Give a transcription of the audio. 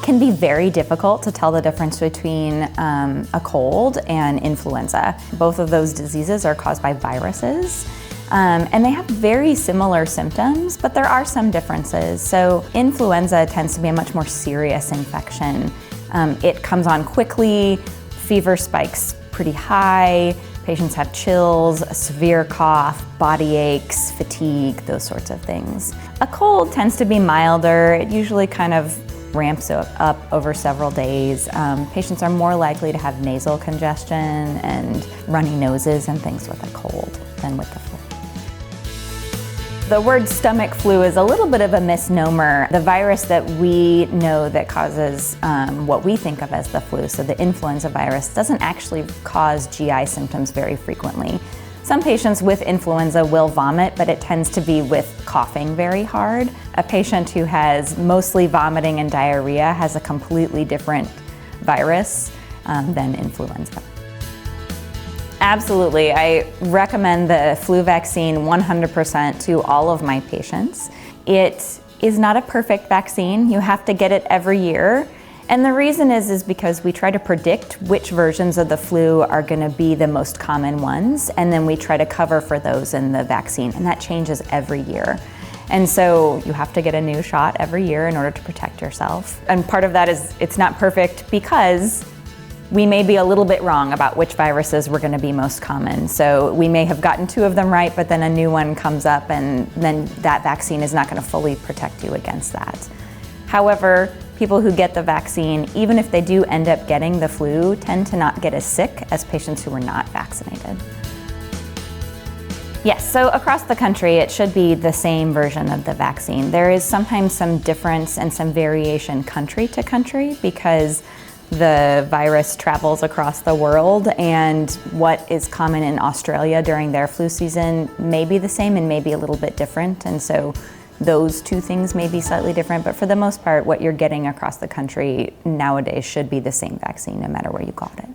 can be very difficult to tell the difference between a cold and influenza. Both of those diseases are caused by viruses. And they have very similar symptoms, but there are some differences. So influenza tends to be a much more serious infection. It comes on quickly, fever spikes pretty high, patients have chills, a severe cough, body aches, fatigue, those sorts of things. A cold tends to be milder. It usually kind of ramps up over several days. Patients are more likely to have nasal congestion and runny noses and things with a cold than with the flu. The word stomach flu is a little bit of a misnomer. The virus that we know that causes what we think of as the flu, so the influenza virus, doesn't actually cause GI symptoms very frequently. Some patients with influenza will vomit, but it tends to be with coughing very hard. A patient who has mostly vomiting and diarrhea has a completely different virus than influenza. Absolutely. I recommend the flu vaccine 100% to all of my patients. It is not a perfect vaccine. You have to get it every year. And the reason is because we try to predict which versions of the flu are going to be the most common ones, and then we try to cover for those in the vaccine, and that changes every year. And so you have to get a new shot every year in order to protect yourself. And part of that is it's not perfect because we may be a little bit wrong about which viruses were going to be most common. So we may have gotten 2 of them right, but then a new one comes up and then that vaccine is not going to fully protect you against that. However, people who get the vaccine, even if they do end up getting the flu, tend to not get as sick as patients who were not vaccinated. Yes, so across the country, it should be the same version of the vaccine. There is sometimes some difference and some variation country to country because the virus travels across the world, and what is common in Australia during their flu season may be the same and may be a little bit different, and so those 2 things may be slightly different, but for the most part, what you're getting across the country nowadays should be the same vaccine no matter where you got it.